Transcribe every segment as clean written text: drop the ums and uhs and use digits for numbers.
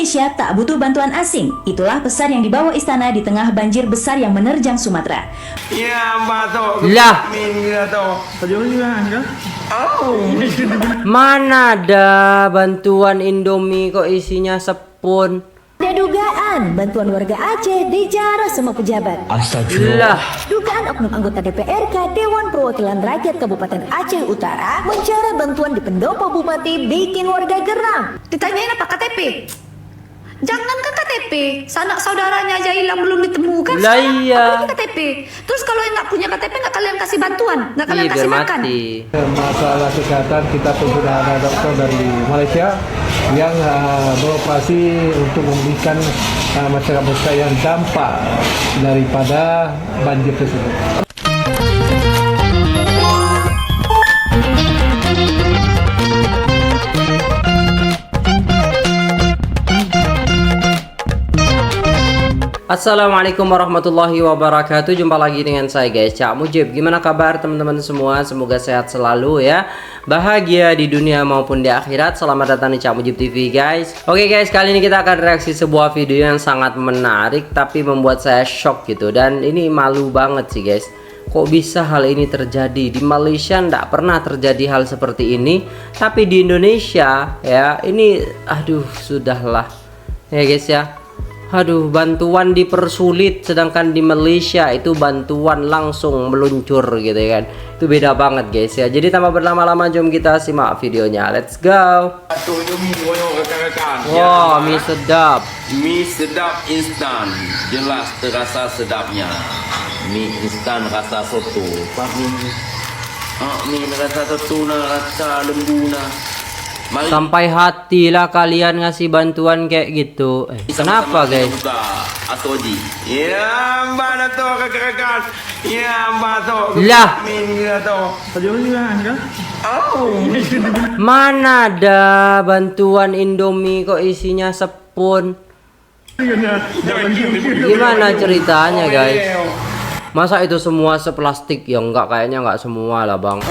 Indonesia tak butuh bantuan asing. Itulah pesan yang dibawa istana di tengah banjir besar yang menerjang Sumatera. Ya, batok. Lah. Mana ada bantuan Indomie kok isinya sepun? Ada dugaan bantuan warga Aceh dijarah sama pejabat. Astagfirullah. Dugaan oknum anggota DPRK Dewan Perwakilan Rakyat Kabupaten Aceh Utara mencara bantuan di pendopo bupati bikin warga geram. Ditanyain apa KTP? Jangan ke KTP, sanak saudaranya aja hilang belum ditemukan. Lah iya. Apalagi KTP. Terus kalau yang nggak punya KTP nggak kalian kasih bantuan, nggak kalian Ih, kasih biar makan. mati. Masalah kesehatan kita pun sudah ada dokter dari Malaysia yang beroperasi untuk memberikan masyarakat yang dampak daripada banjir tersebut. Assalamualaikum warahmatullahi wabarakatuh. Jumpa lagi dengan saya guys, Cak Mujib. Gimana kabar teman-teman semua? Semoga sehat selalu ya, bahagia di dunia maupun di akhirat. Selamat datang di Cak Mujib TV guys. Oke guys, kali ini kita akan reaksi sebuah video yang sangat menarik tapi membuat saya shock gitu. Dan ini malu banget sih guys. Kok bisa hal ini terjadi? Di Malaysia nggak pernah terjadi hal seperti ini, tapi di Indonesia ya ini aduh sudahlah ya guys ya. Aduh, bantuan dipersulit, sedangkan di Malaysia itu bantuan langsung meluncur gitu kan. Itu beda banget guys ya. Jadi tanpa berlama-lama jom kita simak videonya. Let's go. Wah, mie sedap. Mie sedap instan, jelas terasa sedapnya. Mie instan rasa soto. Mie rasa soto, rasa lembu na. Mari. Sampai hati lah kalian ngasih bantuan kayak gitu. Kenapa guys? Atoji. Ya, mana tuh rekan-rekan? Ya, batok. Lah. Oh. Mana ada bantuan Indomie kok isinya sepun? Gimana ceritanya guys? Masa itu semua seplastik? Ya enggak, kayaknya enggak semua lah bang.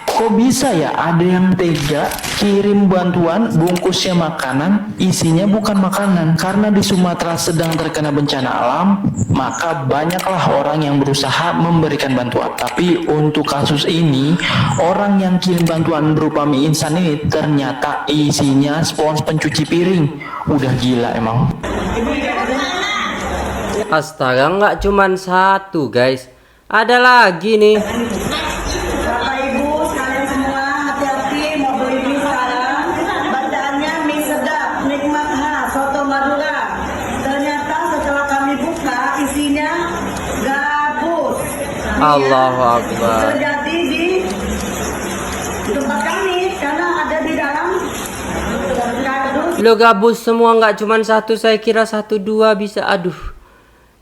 Kok bisa ya ada yang tega kirim bantuan bungkusnya makanan, isinya bukan makanan? Karena di Sumatera sedang terkena bencana alam, maka banyaklah orang yang berusaha memberikan bantuan. Tapi untuk kasus ini, orang yang kirim bantuan berupa mie instan ini ternyata isinya spons pencuci piring. Udah gila emang. Astaga, nggak cuman satu guys, ada lagi nih. Bapak Ibu sekalian semua, hati-hati mau beli mie sekarang. Bacaannya mie sedap, nikmat khas, soto Madura. Ternyata setelah kami buka isinya gabus. Allahu Akbar. Terjadi di tempat kami karena ada di dalam kardus. Lo gabus semua, nggak cuman satu, saya kira satu dua bisa. Aduh,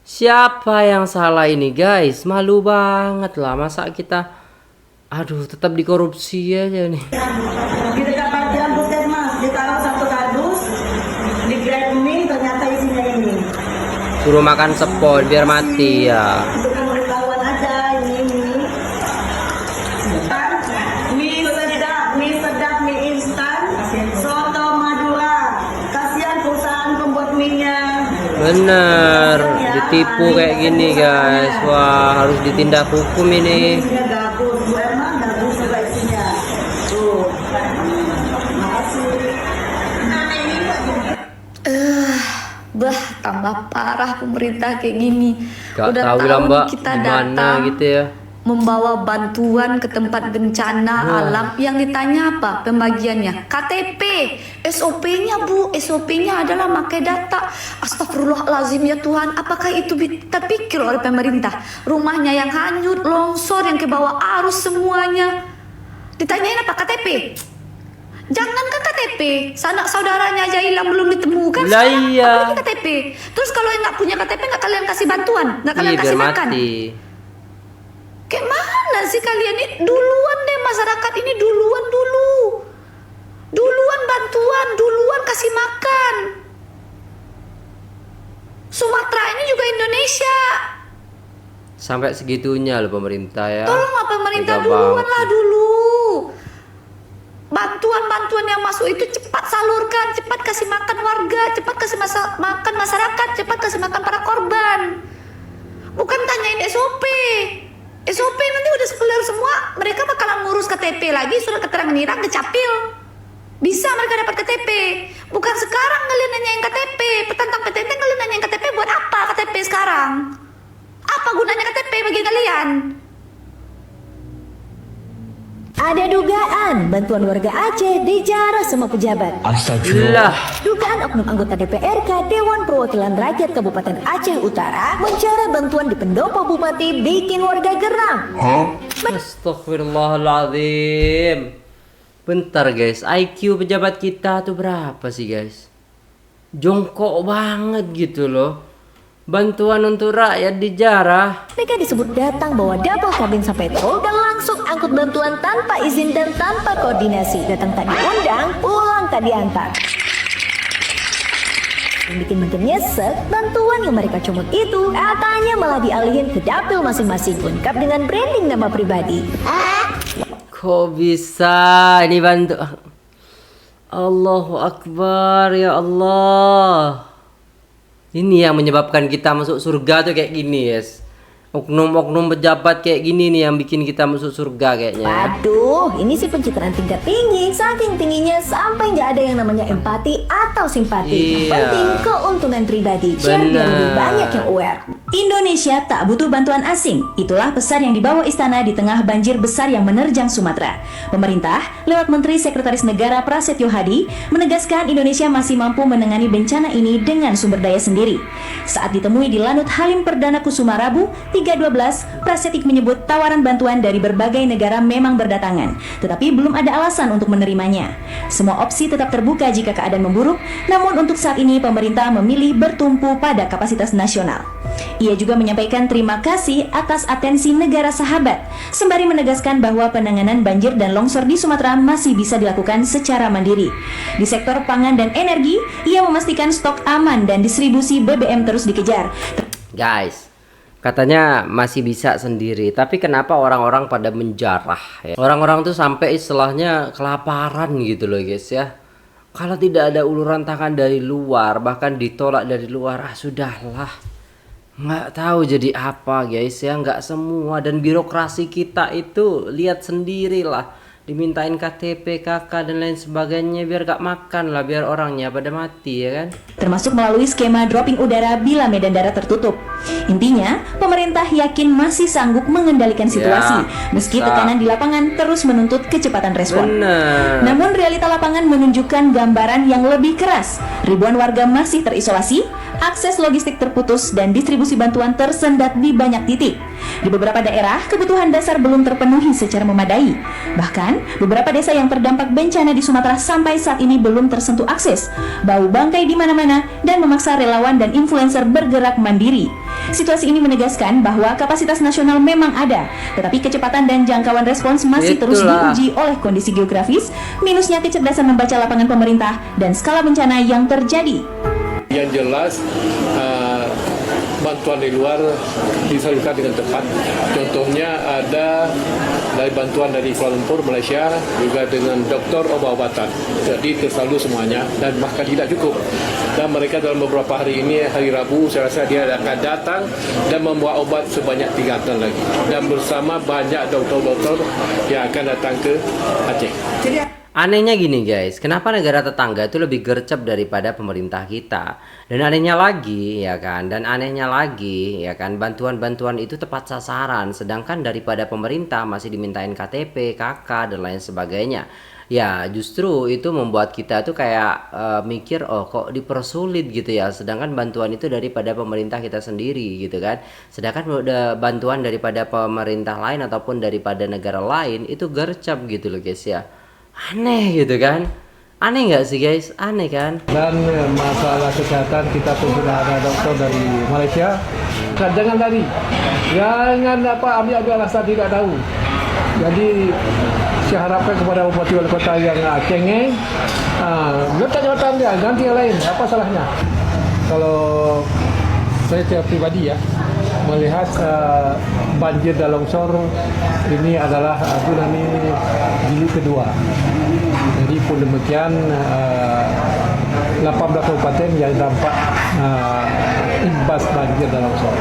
siapa yang salah ini guys? Malu banget lah, masa kita aduh tetap dikorupsi aja nih. Di dekat parkiran puskesmas ditaruh satu kardus, di grab mie ternyata isinya ini. Suruh makan sepon biar mati ya. Untuk pemberitahuan aja ini mie sedap, mie instan, soto Madura. Kasihan perusahaan pembuat mie-nya. Bener, ditipu kayak gini guys. Wah, harus ditindak hukum ini. Isinya gabus, Bu Emma gabus juga isinya. Tuh, Bah, tambah parah pemerintah kayak gini. Gak Udah tahu lah mbak, kita gimana datang gitu ya. membawa bantuan ke tempat bencana alam, yang ditanya apa pembagiannya? KTP, SOP-nya Bu, SOP-nya adalah pakai data. Astagfirullahalazim ya Tuhan, apakah itu terpikir oleh pemerintah? Rumahnya yang hanyut, longsor, yang ke bawah arus semuanya. Ditanyain apa KTP? Jangan ke KTP, sanak saudaranya aja hilang belum ditemukan. Lah iya. Apalagi KTP. Terus kalau yang nggak punya KTP nggak kalian kasih bantuan, nggak kalian Ih, biar kasih makan. mati. Kayak mana sih kalian ini? Duluan deh masyarakat ini, duluan dulu. Duluan bantuan, duluan kasih makan. Sumatera ini juga Indonesia. Sampai segitunya loh pemerintah ya. Tolong lah pemerintah Tega duluan banget lah sih. dulu. kasih makan warga, cepat kasih makan masyarakat, cepat kasih makan para korban. Bukan tanyain SOP. SOP nanti udah clear semua, mereka bakalan ngurus KTP lagi, surat keterangan hilang, kecapil. Bisa mereka dapat KTP. Bukan sekarang kalian nanyain KTP. Petantang petenteng kalian nanyain KTP buat apa KTP sekarang? Apa gunanya KTP bagi kalian? Ada dugaan bantuan warga Aceh dijarah semua pejabat. Astagfirullah. Dugaan oknum anggota DPRK Dewan Perwakilan Rakyat Kabupaten Aceh Utara mencara bantuan di pendopo bupati bikin warga geram. Astagfirullahaladzim. Bentar guys, IQ pejabat kita tuh berapa sih guys? Jongkok banget gitu loh. Bantuan untuk rakyat dijarah. Mereka disebut datang bawa double kabin sampai tol dan langsung angkut bantuan tanpa izin dan tanpa koordinasi. Datang tak diundang, pulang tak diantar. Yang bikin makin nyesek, bantuan yang mereka comot itu katanya malah dialihin ke dapil masing-masing lengkap dengan branding nama pribadi. Kok bisa ini bantu? Allahu Akbar, ya Allah. Ini yang menyebabkan kita masuk surga tuh kayak gini, yes. Oknum-oknum pejabat kayak gini nih yang bikin kita masuk surga kayaknya. Waduh, ini sih pencitraan tingkat tinggi. Saking tingginya sampai nggak ada yang namanya empati atau simpati. Iya. Penting keuntungan pribadi. Biar lebih banyak yang aware. Indonesia tak butuh bantuan asing. Itulah pesan yang dibawa istana di tengah banjir besar yang menerjang Sumatera. Pemerintah, lewat Menteri Sekretaris Negara Prasetyo Hadi, menegaskan Indonesia masih mampu menangani bencana ini dengan sumber daya sendiri. Saat ditemui di Lanut Halim Perdana Kusuma Rabu, 3/12, Prasetyo menyebut tawaran bantuan dari berbagai negara memang berdatangan, tetapi belum ada alasan untuk menerimanya. Semua opsi tetap terbuka jika keadaan memburuk, namun untuk saat ini pemerintah memilih bertumpu pada kapasitas nasional. Ia juga menyampaikan terima kasih atas atensi negara sahabat, sembari menegaskan bahwa penanganan banjir dan longsor di Sumatera masih bisa dilakukan secara mandiri. Di sektor pangan dan energi, ia memastikan stok aman dan distribusi BBM terus dikejar. Guys, katanya masih bisa sendiri, tapi kenapa orang-orang pada menjarah ya? Orang-orang tuh sampai istilahnya kelaparan gitu loh guys ya. Kalau tidak ada uluran tangan dari luar, bahkan ditolak dari luar, sudahlah. Nggak tahu jadi apa guys ya, nggak semua. Dan birokrasi kita itu lihat sendirilah, dimintain KTP, KK dan lain sebagainya biar gak makan lah, biar orangnya pada mati ya kan. Termasuk melalui skema dropping udara bila medan darat tertutup. Intinya, pemerintah yakin masih sanggup mengendalikan situasi, meski tekanan di lapangan terus menuntut kecepatan respon. Bener. Namun realita lapangan menunjukkan gambaran yang lebih keras. Ribuan warga masih terisolasi, akses logistik terputus, dan distribusi bantuan tersendat di banyak titik. Di beberapa daerah, kebutuhan dasar belum terpenuhi secara memadai. Bahkan, beberapa desa yang terdampak bencana di Sumatera sampai saat ini belum tersentuh akses. Bau bangkai di mana-mana dan memaksa relawan dan influencer bergerak mandiri. Situasi ini menegaskan bahwa kapasitas nasional memang ada, tetapi kecepatan dan jangkauan respons masih terus diuji oleh kondisi geografis, minusnya kecerdasan membaca lapangan pemerintah, dan skala bencana yang terjadi. Yang jelas bantuan di luar disalurkan dengan tepat. Contohnya ada dari bantuan dari Kuala Lumpur, Malaysia, juga dengan dokter obat-obatan. Jadi tersalur semuanya dan bahkan tidak cukup. Dan mereka dalam beberapa hari ini, hari Rabu, saya rasa dia akan datang dan membawa obat sebanyak 3 ton lagi. Dan bersama banyak dokter-dokter yang akan datang ke Aceh. Anehnya gini guys, kenapa negara tetangga itu lebih gercep daripada pemerintah kita? Dan anehnya lagi ya kan, bantuan-bantuan itu tepat sasaran, sedangkan daripada pemerintah masih dimintain KTP, KK dan lain sebagainya. Ya justru itu membuat kita tuh kayak mikir, oh kok dipersulit gitu ya, sedangkan bantuan itu daripada pemerintah kita sendiri gitu kan. Sedangkan bantuan daripada pemerintah lain ataupun daripada negara lain itu gercep gitu loh guys ya. Aneh gitu kan. Aneh nggak sih guys? Aneh kan? Dan masalah kesehatan kita pun sudah ada dokter dari Malaysia. Nah, jangan lari, jangan ambil alasan tidak tahu. Jadi saya harapkan kepada bupati wali kota yang cengeng, letak jabatan dia, ganti yang lain. Apa salahnya? Kalau saya secara pribadi ya melihat banjir dan longsor ini adalah di jilid kedua. Jadi pun demikian 18 kabupaten yang dampak imbas banjir dan longsor.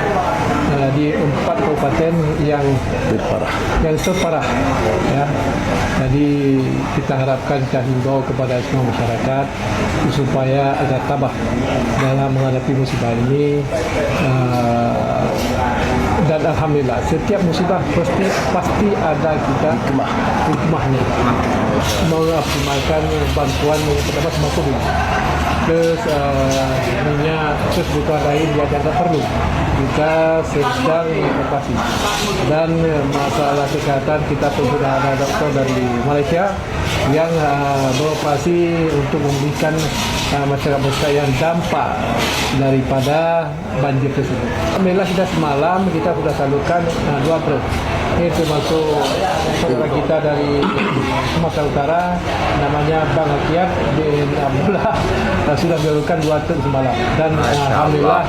Di 4 kabupaten yang terparah ya. Jadi kita harapkan, kita himbau kepada semua masyarakat supaya agak tabah dalam menghadapi musibah ini. Dan alhamdulillah setiap musibah pasti ada kita hikmahnya, mengoptimalkan bantuan yang pertama semua perlu, plus minyak, plus kebutuhan lain yang tidak perlu kita sedang evakuasi. Dan masalah kesehatan kita sudah ada dokter dari Malaysia yang beroperasi untuk memulihkan masyarakat yang dampak daripada banjir tersebut. Alhamdulillah sudah semalam kita sudah salurkan 2 truk. Ini termasuk saudara kita dari Sumatera Utara, namanya Bang Hakiat bin Abdullah, sudah menyalurkan 2 truk semalam. Dan alhamdulillah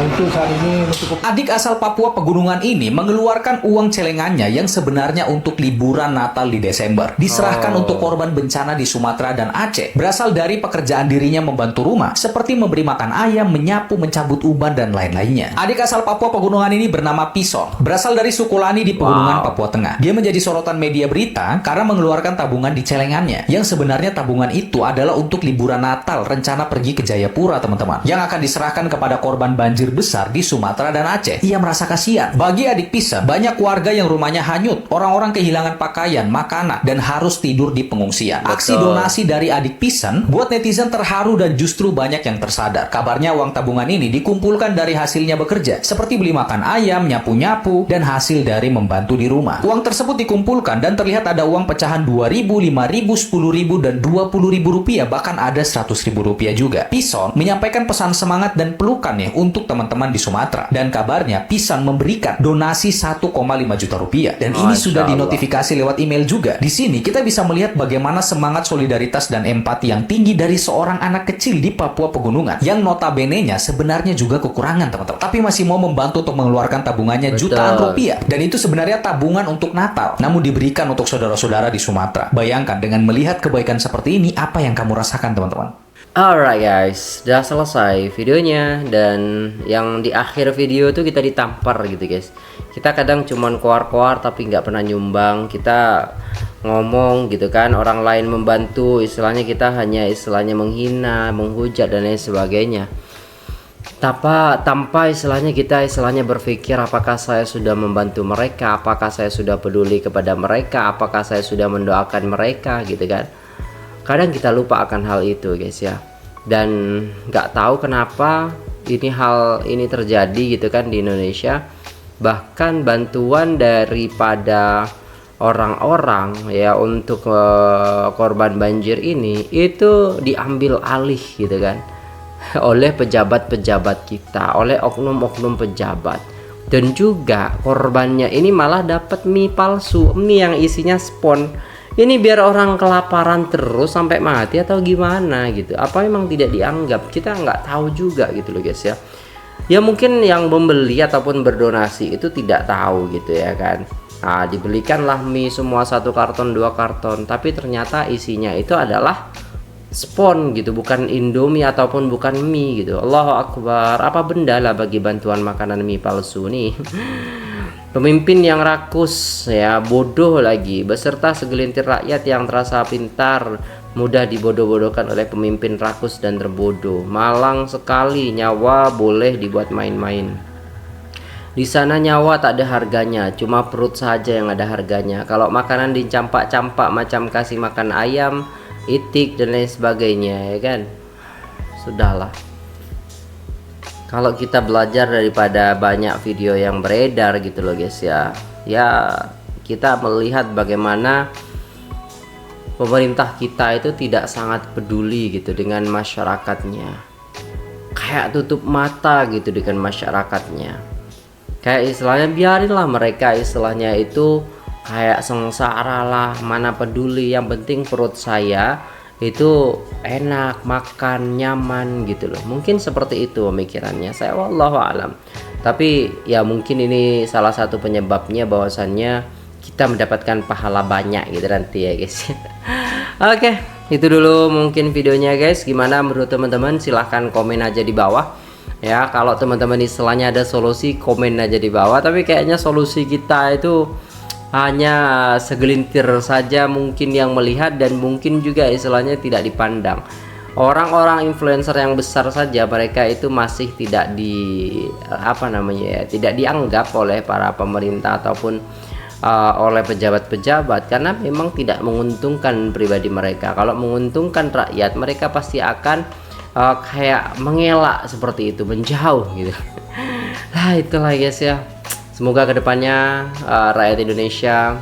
untuk saat ini cukup. Adik asal Papua Pegunungan ini mengeluarkan uang celengannya yang sebenarnya untuk liburan Natal di Desember. Diserahkan untuk korban bencana di Sumatera dan Aceh. Berasal dari pekerjaan dirinya membantu rumah, seperti memberi makan ayam, menyapu, mencabut uban, dan lain-lainnya. Adik asal Papua Pegunungan ini bernama Pison. Berasal dari suku Lani di Pegunungan Papua Tengah. Dia menjadi sorotan media berita karena mengeluarkan tabungan di celengannya. Yang sebenarnya tabungan itu adalah untuk liburan Natal, rencana pergi ke Jayapura, teman-teman. Yang akan diserahkan kepada korban banjir besar di Sumatera dan Aceh. Ia merasa kasihan. Bagi adik Pison, banyak warga yang rumahnya hanyut. Orang-orang kehilangan pakaian, makanan, dan harus tidur di pengungsian. Aksi donasi dari adik Pison buat netizen terharu dan justru banyak yang tersadar. Kabarnya uang tabungan ini dikumpulkan dari hasilnya bekerja, seperti beli makan ayam, nyapu-nyapu, dan hasil dari membantu di rumah. Uang tersebut dikumpulkan dan terlihat ada uang pecahan 2.000, 5.000, 10.000, dan 20.000 rupiah, bahkan ada 100.000 rupiah juga. Pison menyampaikan pesan semangat dan pelukannya untuk teman-teman di Sumatera. Dan kabarnya Pison memberikan donasi 1,5 juta rupiah. Dan ini sudah dinotifikasi lewat email juga. Di sini kita bisa melihat bagaimana semangat solidaritas dan empati yang tinggi dari seorang anak kecil di Papua Pegunungan yang notabene-nya sebenarnya juga kekurangan, teman-teman, tapi masih mau membantu untuk mengeluarkan tabungannya jutaan rupiah. Dan itu sebenarnya tabungan untuk Natal, namun diberikan untuk saudara-saudara di Sumatera. Bayangkan dengan melihat kebaikan seperti ini, apa yang kamu rasakan, teman-teman? Alright guys, udah selesai videonya. Dan yang di akhir video tuh kita ditampar gitu guys. Kita kadang cuman koar-koar tapi nggak pernah nyumbang. Kita ngomong gitu kan, orang lain membantu, istilahnya kita hanya istilahnya menghina, menghujat dan lain sebagainya. Tanpa istilahnya kita istilahnya berpikir apakah saya sudah membantu mereka, apakah saya sudah peduli kepada mereka, apakah saya sudah mendoakan mereka gitu kan. Kadang kita lupa akan hal itu guys ya. Dan nggak tahu kenapa hal ini terjadi gitu kan di Indonesia. Bahkan bantuan daripada orang-orang ya untuk korban banjir ini itu diambil alih gitu kan oleh pejabat-pejabat kita, oleh oknum-oknum pejabat. Dan juga korbannya ini malah dapat mie palsu, mie yang isinya spon. Ini biar orang kelaparan terus sampai mati atau gimana gitu. Apa memang tidak dianggap? Kita nggak tahu juga gitu loh guys ya. Ya mungkin yang membeli ataupun berdonasi itu tidak tahu gitu ya kan. Nah, dibelikanlah mie semua 1 karton 2 karton, tapi ternyata isinya itu adalah spon gitu, bukan Indomie ataupun bukan mie gitu. Allahu Akbar. Apa benda lah bagi bantuan makanan mie palsu nih. Pemimpin yang rakus ya, bodoh lagi, beserta segelintir rakyat yang terasa pintar, mudah dibodoh-bodohkan oleh pemimpin rakus dan terbodoh. Malang sekali, nyawa boleh dibuat main-main. Di sana nyawa tak ada harganya, cuma perut saja yang ada harganya. Kalau makanan dicampak-campak macam kasih makan ayam, itik dan lain sebagainya ya kan. Sudahlah. Kalau kita belajar daripada banyak video yang beredar gitu loh guys ya. Ya kita melihat bagaimana pemerintah kita itu tidak sangat peduli gitu dengan masyarakatnya. Kayak tutup mata gitu dengan masyarakatnya. Kayak istilahnya biarinlah mereka istilahnya itu kayak sengsara lah, mana peduli, yang penting perut saya itu enak, makan nyaman gitu loh. Mungkin seperti itu pemikirannya, saya wallahu alam. Tapi ya mungkin ini salah satu penyebabnya bahwasannya kita mendapatkan pahala banyak gitu nanti ya guys. Oke, itu dulu mungkin videonya guys. Gimana menurut teman-teman? Silahkan komen aja di bawah ya. Kalau teman-teman istilahnya ada solusi, komen aja di bawah. Tapi kayaknya solusi kita itu hanya segelintir saja mungkin yang melihat, dan mungkin juga istilahnya tidak dipandang. Orang-orang influencer yang besar saja mereka itu masih tidak tidak dianggap oleh para pemerintah ataupun oleh pejabat-pejabat, karena memang tidak menguntungkan pribadi mereka. Kalau menguntungkan rakyat, mereka pasti akan kayak mengelak seperti itu, menjauh gitu. Nah itulah guys ya. Semoga kedepannya rakyat Indonesia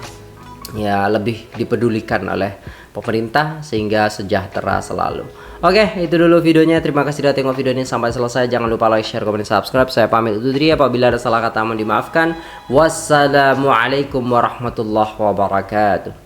ya lebih dipedulikan oleh pemerintah sehingga sejahtera selalu. Oke, itu dulu videonya. Terima kasih sudah tengok video ini sampai selesai. Jangan lupa like, share, komen, subscribe. Saya pamit undur diri. Apabila ada salah kata mohon dimaafkan. Wassalamualaikum warahmatullahi wabarakatuh.